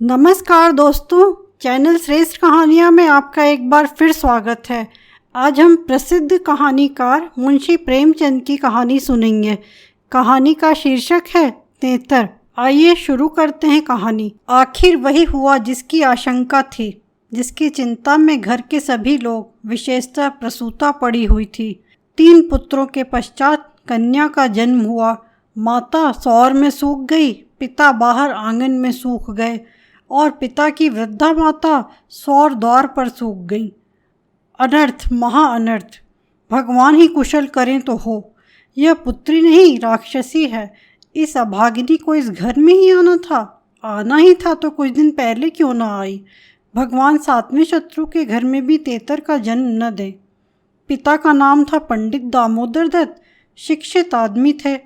नमस्कार दोस्तों, चैनल श्रेष्ठ कहानियाँ में आपका एक बार फिर स्वागत है। आज हम प्रसिद्ध कहानीकार मुंशी प्रेमचंद की कहानी सुनेंगे। कहानी का शीर्षक है तेतर। आइए शुरू करते हैं कहानी। आखिर वही हुआ जिसकी आशंका थी, जिसकी चिंता में घर के सभी लोग, विशेषतः प्रसूता पड़ी हुई थी। 3 पुत्रों के पश्चात कन्या का जन्म हुआ। माता सौर में सूख गई, पिता बाहर आंगन में सूख गए और पिता की वृद्धा माता सौर द्वार पर सूख गई। अनर्थ, महा अनर्थ। भगवान ही कुशल करें तो हो। यह पुत्री नहीं, राक्षसी है। इस अभागिनी को इस घर में ही आना था। आना ही था तो कुछ दिन पहले क्यों ना आई। भगवान 7वें शत्रु के घर में भी तेतर का जन्म न दे। पिता का नाम था पंडित दामोदर दत्त। शिक्षित आदमी थे,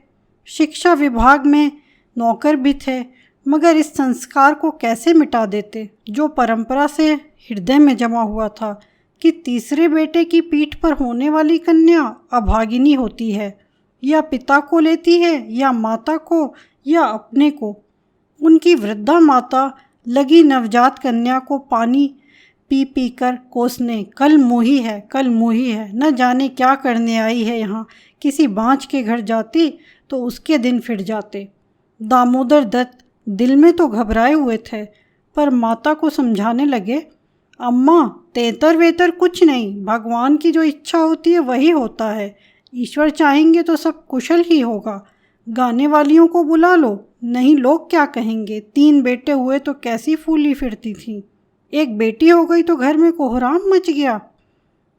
शिक्षा विभाग में नौकर भी थे, मगर इस संस्कार को कैसे मिटा देते जो परंपरा से हृदय में जमा हुआ था कि तीसरे बेटे की पीठ पर होने वाली कन्या अभागिनी होती है, या पिता को लेती है, या माता को, या अपने को। उनकी वृद्धा माता लगी नवजात कन्या को पानी पी पी कर कोसने, कल मोही है, कल मोही है, न जाने क्या करने आई है यहाँ। किसी बाँझ के घर जाती तो उसके दिन फिर जाते। दामोदर दत्त दिल में तो घबराए हुए थे, पर माता को समझाने लगे, अम्मा तेतर वेतर कुछ नहीं, भगवान की जो इच्छा होती है वही होता है। ईश्वर चाहेंगे तो सब कुशल ही होगा। गाने वालियों को बुला लो, नहीं लोग क्या कहेंगे। 3 बेटे हुए तो कैसी फूली फिरती थी, एक बेटी हो गई तो घर में कोहराम मच गया।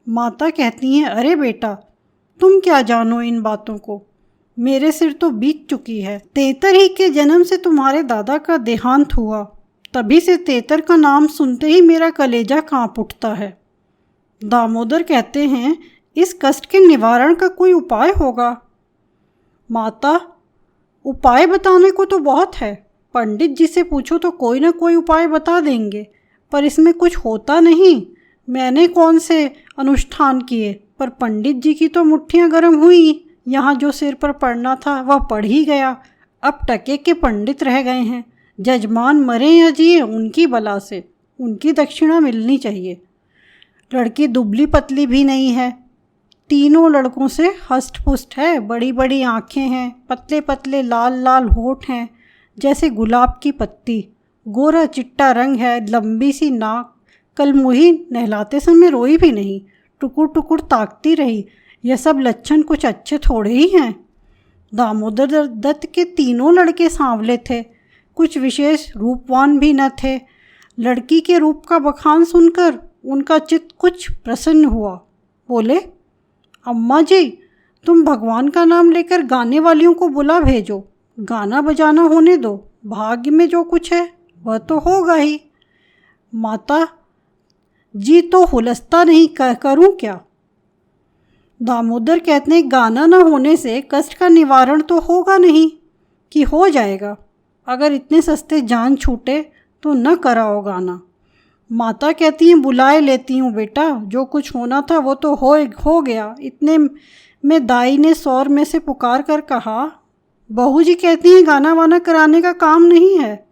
माता कहती हैं, अरे बेटा तुम क्या जानो इन बातों को, मेरे सिर तो बीत चुकी है। तेतर ही के जन्म से तुम्हारे दादा का देहांत हुआ, तभी से तेतर का नाम सुनते ही मेरा कलेजा कांप उठता है। दामोदर कहते हैं, इस कष्ट के निवारण का कोई उपाय होगा। माता, उपाय बताने को तो बहुत है, पंडित जी से पूछो तो कोई ना कोई उपाय बता देंगे, पर इसमें कुछ होता नहीं। मैंने कौन से अनुष्ठान किए, पर पंडित जी की तो मुट्ठियाँ गर्म हुई। यहाँ जो सिर पर पड़ना था वह पड़ ही गया। अब टके के पंडित रह गए हैं। जजमान मरे या जिए उनकी बला से, उनकी दक्षिणा मिलनी चाहिए। लड़की दुबली पतली भी नहीं है, तीनों लड़कों से हष्ट पुष्ट है। बड़ी बड़ी आँखें हैं, पतले पतले लाल लाल होठ हैं जैसे गुलाब की पत्ती, गोरा चिट्टा रंग है, लंबी सी नाक। कल मुही नहलाते समय रोई भी नहीं, टुकुर टुकुर ताकती रही। यह सब लक्षण कुछ अच्छे थोड़े ही हैं। दामोदर दत्त के तीनों लड़के सांवले थे, कुछ विशेष रूपवान भी न थे। लड़की के रूप का बखान सुनकर उनका चित्त कुछ प्रसन्न हुआ। बोले, अम्मा जी तुम भगवान का नाम लेकर गाने वालियों को बुला भेजो, गाना बजाना होने दो, भाग्य में जो कुछ है वह तो होगा ही। माता जी तो हुलस्ता नहीं, करूं क्या। दामोदर कहते हैं, गाना न होने से कष्ट का निवारण तो होगा नहीं कि हो जाएगा। अगर इतने सस्ते जान छूटे तो न कराओ गाना। माता कहती हैं, बुलाए लेती हूँ बेटा, जो कुछ होना था वो तो हो गया। इतने में दाई ने सौर में से पुकार कर कहा, बहू जी कहती हैं गाना वाना कराने का काम नहीं है।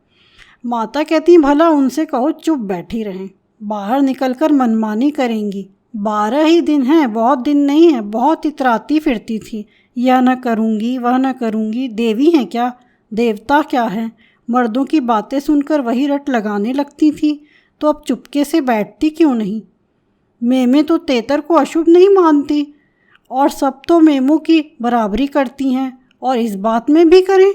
माता कहती हैं, भला उनसे कहो चुप बैठी रहें, बाहर निकलकर मनमानी करेंगी। 12 ही दिन हैं, बहुत दिन नहीं है। बहुत इतराती फिरती थी, यह न करूँगी वह न करूँगी। देवी हैं क्या, देवता क्या है। मर्दों की बातें सुनकर वही रट लगाने लगती थी, तो अब चुपके से बैठती क्यों नहीं। मेमे तो तेतर को अशुभ नहीं मानती, और सब तो मेमों की बराबरी करती हैं, और इस बात में भी करें।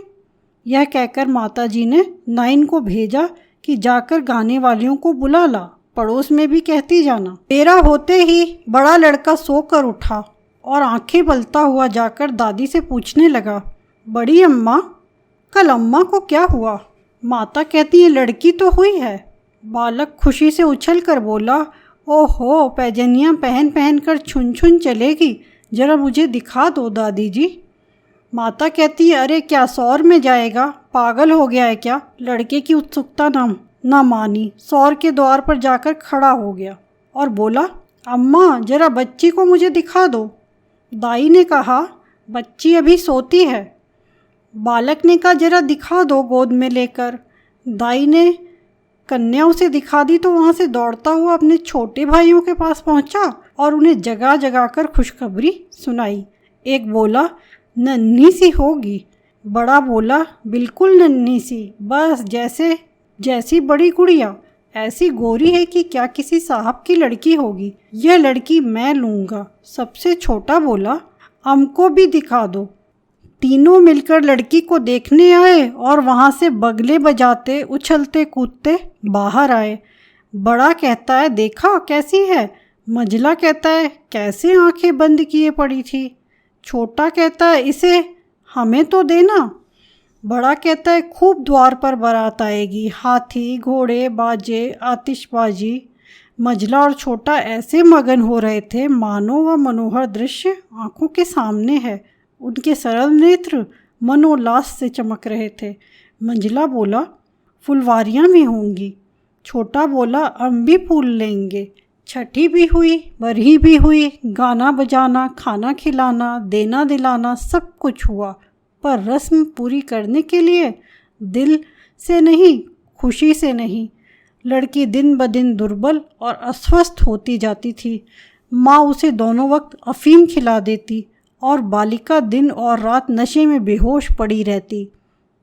यह कहकर माता जी ने नाइन को भेजा कि जाकर गाने वालियों को बुला ला, पड़ोस में भी कहती जाना। तेरा होते ही बड़ा लड़का सोकर उठा और आंखें बलता हुआ जाकर दादी से पूछने लगा, बड़ी अम्मा कल अम्मा को क्या हुआ। माता कहती है, लड़की तो हुई है। बालक खुशी से उछल कर बोला, ओहो पैजनियाँ पहन पहन कर छुन छुन चलेगी, जरा मुझे दिखा दो दादी जी। माता कहती है, अरे क्या सौर में जाएगा, पागल हो गया है क्या। लड़के की उत्सुकता ना मानी, सौर के द्वार पर जाकर खड़ा हो गया और बोला, अम्मा जरा बच्ची को मुझे दिखा दो। दाई ने कहा, बच्ची अभी सोती है। बालक ने कहा, जरा दिखा दो गोद में लेकर। दाई ने कन्या उसे दिखा दी तो वहाँ से दौड़ता हुआ अपने छोटे भाइयों के पास पहुँचा और उन्हें जगा जगा कर खुशखबरी सुनाई। एक बोला, नन्ही सी होगी। बड़ा बोला, बिल्कुल नन्ही सी, बस जैसी बड़ी गुड़िया, ऐसी गोरी है कि क्या किसी साहब की लड़की होगी। यह लड़की मैं लूँगा। सबसे छोटा बोला, हमको भी दिखा दो। तीनों मिलकर लड़की को देखने आए और वहाँ से बगले बजाते उछलते कूदते बाहर आए। बड़ा कहता है, देखा कैसी है। मंझला कहता है, कैसे आंखें बंद किए पड़ी थी। छोटा कहता है, इसे हमें तो देना। बड़ा कहता है, खूब द्वार पर बारात आएगी, हाथी घोड़े बाजे आतिशबाजी। मंझला और छोटा ऐसे मगन हो रहे थे मानो वह मनोहर दृश्य आंखों के सामने है। उनके सरल नेत्र मनोल्लास से चमक रहे थे। मंझला बोला, फुलवारियाँ भी होंगी। छोटा बोला, हम भी फूल लेंगे। छठी भी हुई, बरही भी हुई, गाना बजाना, खाना खिलाना, देना दिलाना सब कुछ हुआ, पर रस्म पूरी करने के लिए दिल से नहीं, खुशी से नहीं। लड़की दिन ब दिन दुर्बल और अस्वस्थ होती जाती थी। माँ उसे दोनों वक्त अफीम खिला देती और बालिका दिन और रात नशे में बेहोश पड़ी रहती।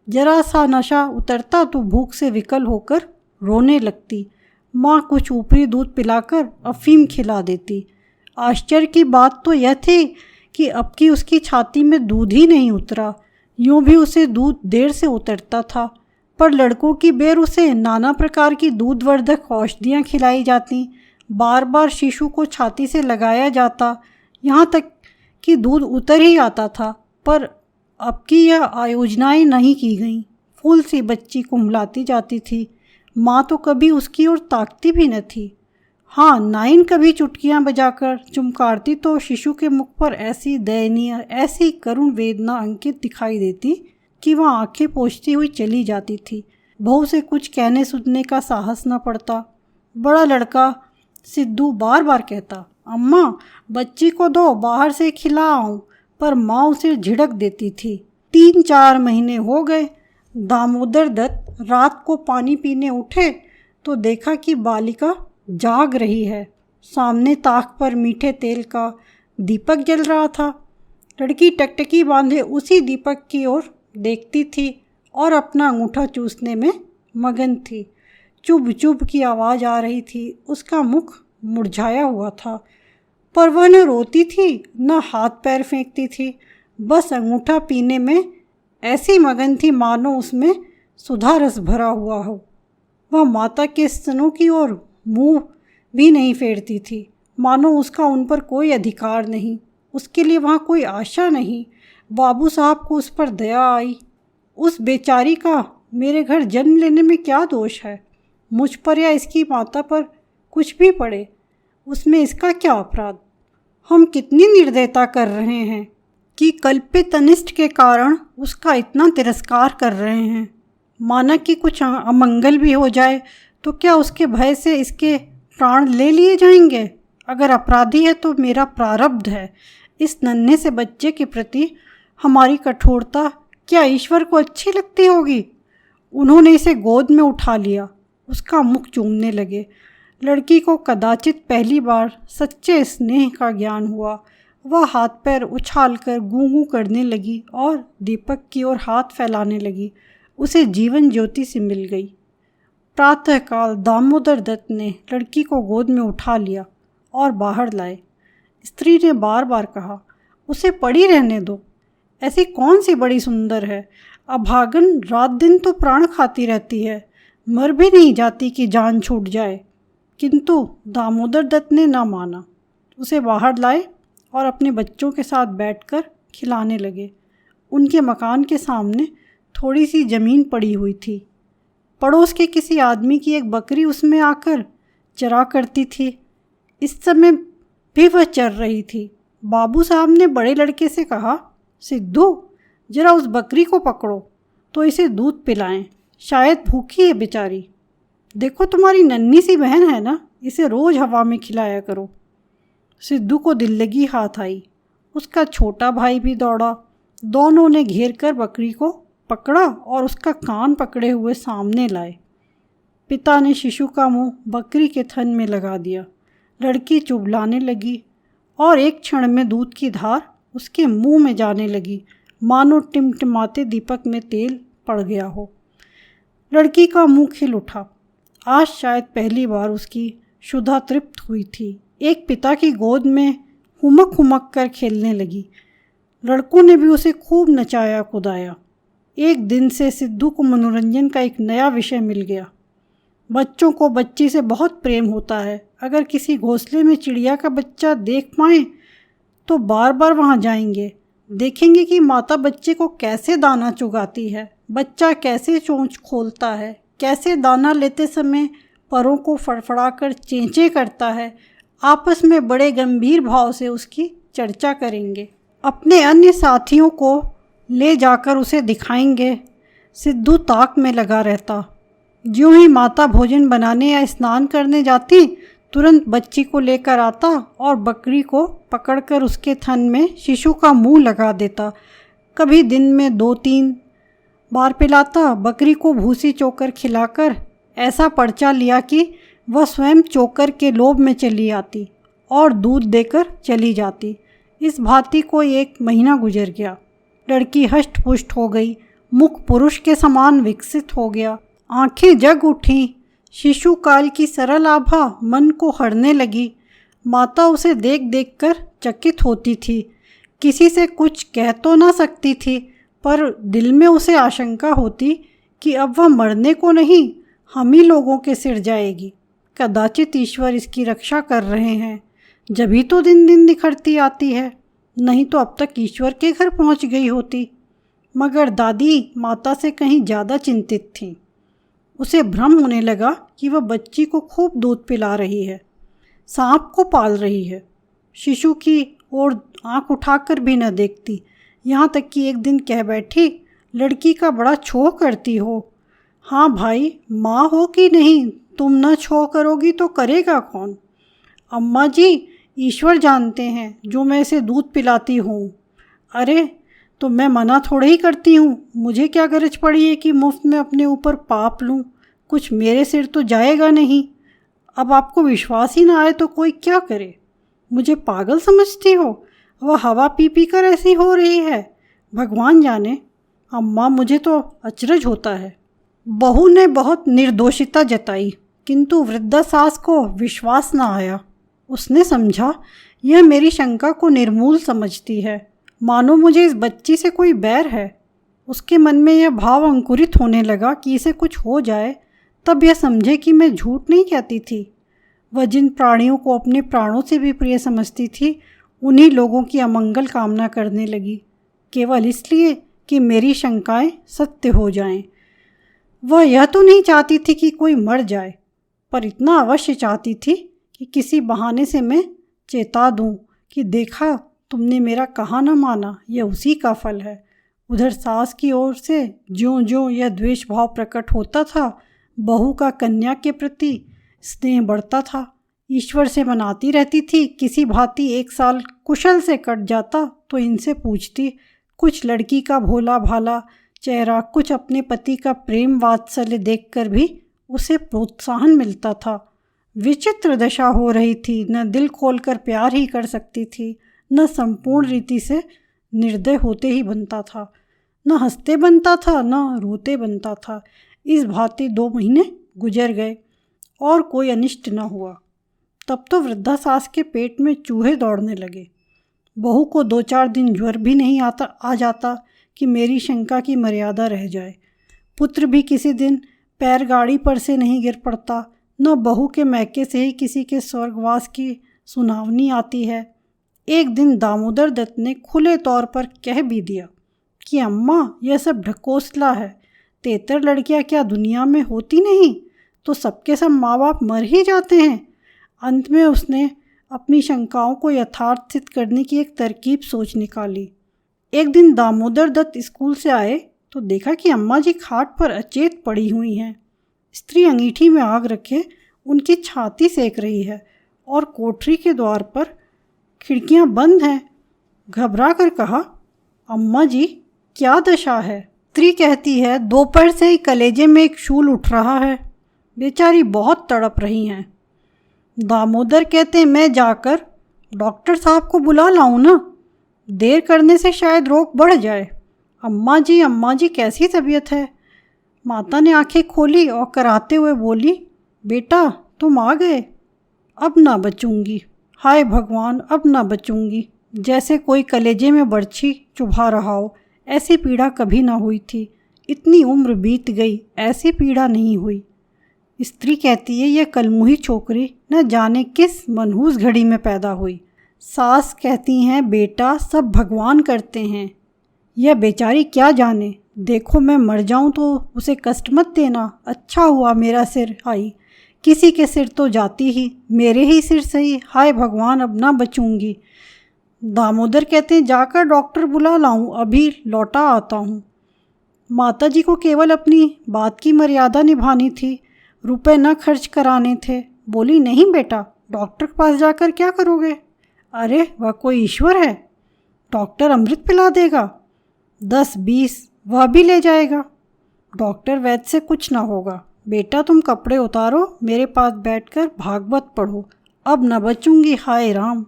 जरा सा नशा उतरता तो भूख से विकल होकर रोने लगती। माँ कुछ ऊपरी दूध पिलाकर अफीम खिला देती। आश्चर्य की बात तो यह थी कि अब की उसकी छाती में दूध ही नहीं उतरा। यूँ भी उसे दूध देर से उतरता था, पर लड़कों की बेर उसे नाना प्रकार की दूधवर्धक औषधियाँ खिलाई जाती। बार बार शिशु को छाती से लगाया जाता, यहाँ तक कि दूध उतर ही आता था। पर अब की यह आयोजनाएं नहीं की गईं। फूल सी बच्ची कुम्हलाती जाती थी। माँ तो कभी उसकी ओर ताकती भी न थी। हाँ, नाइन कभी चुटकियाँ बजाकर चुमकारती तो शिशु के मुख पर ऐसी दयनीय, ऐसी करुण वेदना अंकित दिखाई देती कि वह आंखें पोंछती हुई चली जाती थी। बहू से कुछ कहने सुनने का साहस न पड़ता। बड़ा लड़का सिद्धू बार बार कहता, अम्मा बच्ची को दो, बाहर से खिलाऊं, पर माँ उसे झिड़क देती थी। 3-4 महीने हो गए। दामोदर दत्त रात को पानी पीने उठे तो देखा कि बालिका जाग रही है। सामने ताक पर मीठे तेल का दीपक जल रहा था। लड़की टकटकी बांधे उसी दीपक की ओर देखती थी और अपना अंगूठा चूसने में मगन थी। चुभ चुभ की आवाज़ आ रही थी। उसका मुख मुरझाया हुआ था, पर वह न रोती थी न हाथ पैर फेंकती थी, बस अंगूठा पीने में ऐसी मगन थी मानो उसमें सुधा रस भरा हुआ हो। वह माता के स्तनों की ओर मुंह भी नहीं फेरती थी, मानो उसका उन पर कोई अधिकार नहीं, उसके लिए वहाँ कोई आशा नहीं। बाबू साहब को उस पर दया आई। उस बेचारी का मेरे घर जन्म लेने में क्या दोष है? मुझ पर या इसकी माता पर कुछ भी पड़े, उसमें इसका क्या अपराध? हम कितनी निर्दयता कर रहे हैं कि कल्पित अनिष्ट के कारण उसका इतना तिरस्कार कर रहे हैं। माना कि कुछ अमंगल भी हो जाए तो क्या उसके भय से इसके प्राण ले लिए जाएंगे? अगर अपराधी है तो मेरा प्रारब्ध है। इस नन्हे से बच्चे के प्रति हमारी कठोरता क्या ईश्वर को अच्छी लगती होगी? उन्होंने इसे गोद में उठा लिया, उसका मुख चूमने लगे। लड़की को कदाचित पहली बार सच्चे स्नेह का ज्ञान हुआ। वह हाथ पैर उछालकर गूं गूं करने लगी और दीपक की ओर हाथ फैलाने लगी। उसे जीवन ज्योति से मिल गई। प्रातःकाल दामोदर दत्त ने लड़की को गोद में उठा लिया और बाहर लाए। स्त्री ने बार बार कहा, उसे पड़ी रहने दो, ऐसी कौन सी बड़ी सुंदर है, अभागन रात दिन तो प्राण खाती रहती है, मर भी नहीं जाती कि जान छूट जाए। किंतु दामोदर दत्त ने ना माना। उसे बाहर लाए और अपने बच्चों के साथ बैठकर खिलाने लगे। उनके मकान के सामने थोड़ी सी ज़मीन पड़ी हुई थी। पड़ोस के किसी आदमी की एक बकरी उसमें आकर चरा करती थी। इस समय भी वह चर रही थी। बाबू साहब ने बड़े लड़के से कहा, सिद्धू जरा उस बकरी को पकड़ो तो इसे दूध पिलाएं, शायद भूखी है बेचारी। देखो तुम्हारी नन्ही सी बहन है ना, इसे रोज़ हवा में खिलाया करो। सिद्धू को दिल लगी हाथ आई। उसका छोटा भाई भी दौड़ा। दोनों ने घेर कर बकरी को पकड़ा और उसका कान पकड़े हुए सामने लाए। पिता ने शिशु का मुंह बकरी के थन में लगा दिया। लड़की चुबलाने लगी और एक क्षण में दूध की धार उसके मुंह में जाने लगी, मानो टिमटिमाते दीपक में तेल पड़ गया हो। लड़की का मुंह खिल उठा। आज शायद पहली बार उसकी क्षुधा तृप्त हुई थी। एक पिता की गोद में हुमक हुमक कर खेलने लगी। लड़कों ने भी उसे खूब नचाया कुदाया। एक दिन से सिद्धू को मनोरंजन का एक नया विषय मिल गया। बच्चों को बच्ची से बहुत प्रेम होता है। अगर किसी घोंसले में चिड़िया का बच्चा देख पाएँ तो बार बार वहाँ जाएंगे, देखेंगे कि माता बच्चे को कैसे दाना चुगाती है, बच्चा कैसे चोंच खोलता है, कैसे दाना लेते समय परों को फड़फड़ाकर चेंचे करता है। आपस में बड़े गंभीर भाव से उसकी चर्चा करेंगे, अपने अन्य साथियों को ले जाकर उसे दिखाएंगे। सिद्धू ताक में लगा रहता। ज्यों ही माता भोजन बनाने या स्नान करने जाती, तुरंत बच्ची को लेकर आता और बकरी को पकड़कर उसके थन में शिशु का मुंह लगा देता। कभी दिन में 2-3 बार पिलाता। बकरी को भूसी चोकर खिलाकर ऐसा पर्चा लिया कि वह स्वयं चोकर के लोभ में चली आती और दूध देकर चली जाती। इस भांति कोई 1 महीना गुजर गया। लड़की हष्ट पुष्ट हो गई, मुख पुरुष के समान विकसित हो गया, आंखें जग उठीं। शिशु काल की सरल आभा मन को हरने लगी। माता उसे देख देख कर चकित होती थी। किसी से कुछ कह तो ना सकती थी, पर दिल में उसे आशंका होती कि अब वह मरने को नहीं, हम ही लोगों के सिर जाएगी। कदाचित ईश्वर इसकी रक्षा कर रहे हैं, जभी तो दिन दिन निखरती आती है, नहीं तो अब तक ईश्वर के घर पहुंच गई होती। मगर दादी माता से कहीं ज़्यादा चिंतित थीं। उसे भ्रम होने लगा कि वह बच्ची को खूब दूध पिला रही है, सांप को पाल रही है। शिशु की ओर आंख उठाकर भी न देखती। यहाँ तक कि एक दिन कह बैठी, लड़की का बड़ा छोह करती हो। हाँ भाई, माँ हो कि नहीं, तुम न छोह करोगी तो करेगा कौन? अम्मा जी, ईश्वर जानते हैं जो मैं इसे दूध पिलाती हूँ। अरे तो मैं मना थोड़े ही करती हूँ। मुझे क्या गरज पड़ी है कि मुफ्त में अपने ऊपर पाप लूँ? कुछ मेरे सिर तो जाएगा नहीं। अब आपको विश्वास ही ना आए तो कोई क्या करे? मुझे पागल समझती हो? वह हवा पी पी कर ऐसी हो रही है, भगवान जाने। अम्मा, मुझे तो अचरज होता है। बहू ने बहुत निर्दोषिता जताई, किंतु वृद्धा सास को विश्वास न आया। उसने समझा यह मेरी शंका को निर्मूल समझती है, मानो मुझे इस बच्ची से कोई बैर है। उसके मन में यह भाव अंकुरित होने लगा कि इसे कुछ हो जाए तब यह समझे कि मैं झूठ नहीं कहती थी। वह जिन प्राणियों को अपने प्राणों से भी प्रिय समझती थी, उन्हीं लोगों की अमंगल कामना करने लगी, केवल इसलिए कि मेरी शंकाएं सत्य हो जाएं। वह यह तो नहीं चाहती थी कि कोई मर जाए, पर इतना अवश्य चाहती थी कि किसी बहाने से मैं चेता दूं कि देखा, तुमने मेरा कहा न माना, यह उसी का फल है। उधर सास की ओर से ज्यों ज्यों यह द्वेष भाव प्रकट होता था, बहू का कन्या के प्रति स्नेह बढ़ता था। ईश्वर से मनाती रहती थी, किसी भांति 1 साल कुशल से कट जाता तो इनसे पूछती। कुछ लड़की का भोला भाला चेहरा, कुछ अपने पति का प्रेम वात्सल्य देखकर भी उसे प्रोत्साहन मिलता था। विचित्र दशा हो रही थी, न दिल खोलकर प्यार ही कर सकती थी, न संपूर्ण रीति से निर्दय होते ही बनता था, न हंसते बनता था, न रोते बनता था। इस भांति 2 महीने गुजर गए और कोई अनिष्ट न हुआ। तब तो वृद्धा सास के पेट में चूहे दौड़ने लगे। बहू को 2-4 दिन ज्वर भी नहीं आ जाता कि मेरी शंका की मर्यादा रह जाए। पुत्र भी किसी दिन पैर गाड़ी पर से नहीं गिर पड़ता, न बहू के मैके से ही किसी के स्वर्गवास की सुनावनी आती है। एक दिन दामोदर दत्त ने खुले तौर पर कह भी दिया कि अम्मा, यह सब ढकोसला है। 73 लड़कियां क्या दुनिया में होती नहीं? तो सबके सब माँ बाप मर ही जाते हैं। अंत में उसने अपनी शंकाओं को यथार्थित करने की एक तरकीब सोच निकाली। एक दिन दामोदर दत्त स्कूल से आए तो देखा कि अम्मा जी खाट पर अचेत पड़ी हुई हैं। स्त्री अंगीठी में आग रखे उनकी छाती सेक रही है और कोठरी के द्वार पर खिड़कियां बंद हैं। घबरा कर कहा, अम्मा जी, क्या दशा है? स्त्री कहती है, दोपहर से ही कलेजे में एक शूल उठ रहा है। बेचारी बहुत तड़प रही हैं। दामोदर कहते मैं जाकर डॉक्टर साहब को बुला लाऊं ना, देर करने से शायद रोग बढ़ जाए। अम्मा जी कैसी तबीयत है? माता ने आंखें खोली और कराते हुए बोली, बेटा तुम आ गए, अब ना बचूंगी। हाय भगवान, अब ना बचूंगी। जैसे कोई कलेजे में बर्छी चुभा रहा हो, ऐसी पीड़ा कभी ना हुई थी। इतनी उम्र बीत गई, ऐसी पीड़ा नहीं हुई। स्त्री कहती है यह कलमुही छोकरी न जाने किस मनहूस घड़ी में पैदा हुई। सास कहती हैं बेटा सब भगवान करते हैं, यह बेचारी क्या जाने। देखो मैं मर जाऊं तो उसे कष्ट मत देना। अच्छा हुआ मेरा सिर आई, किसी के सिर तो जाती ही, मेरे ही सिर सही। हाय भगवान, अब ना बचूंगी। दामोदर कहते हैं जाकर डॉक्टर बुला लाऊं, अभी लौटा आता हूँ। माता जी को केवल अपनी बात की मर्यादा निभानी थी, रुपए न खर्च कराने थे। बोली नहीं बेटा, डॉक्टर के पास जाकर क्या करोगे? अरे वह कोई ईश्वर है? डॉक्टर अमृत पिला देगा, 10-20 वह भी ले जाएगा। डॉक्टर वैद्य से कुछ ना होगा। बेटा तुम कपड़े उतारो, मेरे पास बैठकर भागवत पढ़ो, अब न बचूंगी। हाय राम।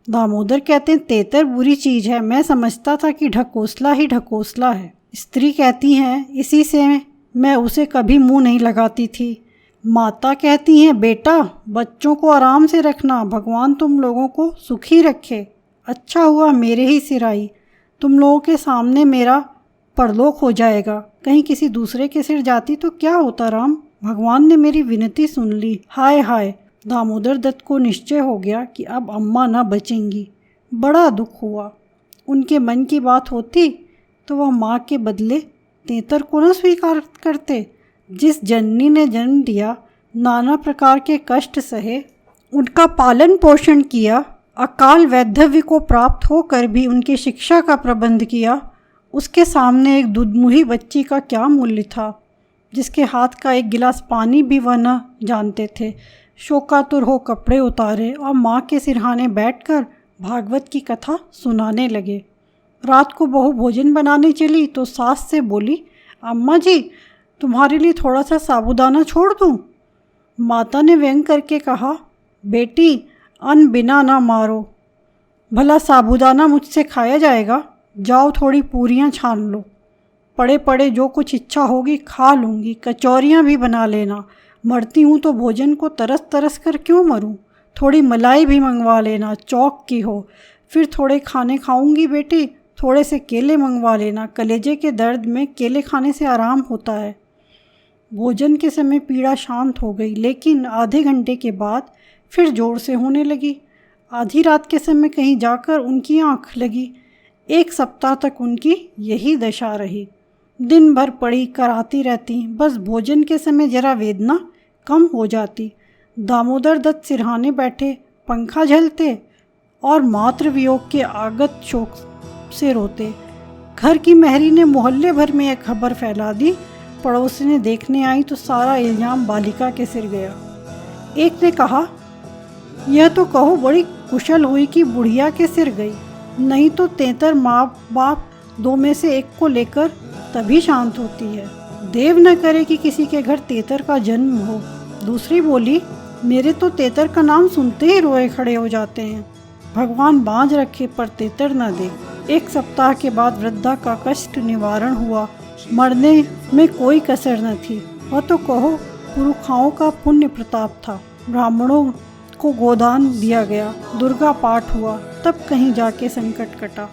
दामोदर कहते हैं तेतर बुरी चीज़ है, मैं समझता था कि ढकोसला ही ढकोसला है। स्त्री कहती हैं इसी से मैं उसे कभी मुंह नहीं लगाती थी। माता कहती हैं बेटा बच्चों को आराम से रखना, भगवान तुम लोगों को सुखी रखे। अच्छा हुआ मेरे ही सिर आई, तुम लोगों के सामने मेरा परलोक हो जाएगा। कहीं किसी दूसरे के सिर जाती तो क्या होता राम। भगवान ने मेरी विनती सुन ली। हाय हाय। दामोदर दत्त को निश्चय हो गया कि अब अम्मा ना बचेंगी। बड़ा दुख हुआ। उनके मन की बात होती तो वह माँ के बदले तेतर को न स्वीकार करते। जिस जननी ने जन्म दिया, नाना प्रकार के कष्ट सहे, उनका पालन पोषण किया, अकाल वैधव्य को प्राप्त होकर भी उनकी शिक्षा का प्रबंध किया, उसके सामने एक दुधमुही बच्ची का क्या मूल्य था, जिसके हाथ का एक गिलास पानी भी वह न जानते थे। शोकातुर हो कपड़े उतारे और माँ के सिरहाने बैठकर भागवत की कथा सुनाने लगे। रात को बहू भोजन बनाने चली तो सास से बोली, अम्मा जी तुम्हारे लिए थोड़ा सा साबूदाना छोड़ दूँ? माता ने व्यंग करके कहा, बेटी अन्न बिना ना मारो, भला साबूदाना मुझसे खाया जाएगा? जाओ थोड़ी पूरियां छान लो, पड़े पड़े जो कुछ इच्छा होगी खा लूँगी, कचौरियाँ भी बना लेना। मरती हूँ तो भोजन को तरस तरस कर क्यों मरूँ? थोड़ी मलाई भी मंगवा लेना, चौक की हो। फिर थोड़े खाने खाऊंगी बेटी, थोड़े से केले मंगवा लेना, कलेजे के दर्द में केले खाने से आराम होता है। भोजन के समय पीड़ा शांत हो गई, लेकिन आधे घंटे के बाद फिर जोर से होने लगी। आधी रात के समय कहीं जाकर उनकी आँख लगी। 1 सप्ताह तक उनकी यही दशा रही। दिन भर पड़ी कराती रहती, बस भोजन के समय जरा वेदना कम हो जाती। दामोदर दत्त सिरहाने बैठे पंखा झलते और मातृ वियोग के आगत शोक से रोते। घर की महरी ने मोहल्ले भर में एक खबर फैला दी। पड़ोसी ने देखने आई तो सारा इल्ज़ाम बालिका के सिर गया। एक ने कहा, यह तो कहो बड़ी कुशल हुई कि बुढ़िया के सिर गई, नहीं तो तेतर माँ बाप 2 में से एक को लेकर तभी शांत होती है। देव न करे कि किसी के घर तेतर का जन्म हो। दूसरी बोली, मेरे तो तेतर का नाम सुनते ही रोए खड़े हो जाते हैं। भगवान बांझ रखे पर तेतर न दे। 1 सप्ताह के बाद वृद्धा का कष्ट निवारण हुआ। मरने में कोई कसर न थी। वह तो कहो पुरुखाओं का पुण्य प्रताप था। ब्राह्मणों को गोदान दिया गया, दुर्गा पाठ हुआ, तब कहीं जाके संकट कटा।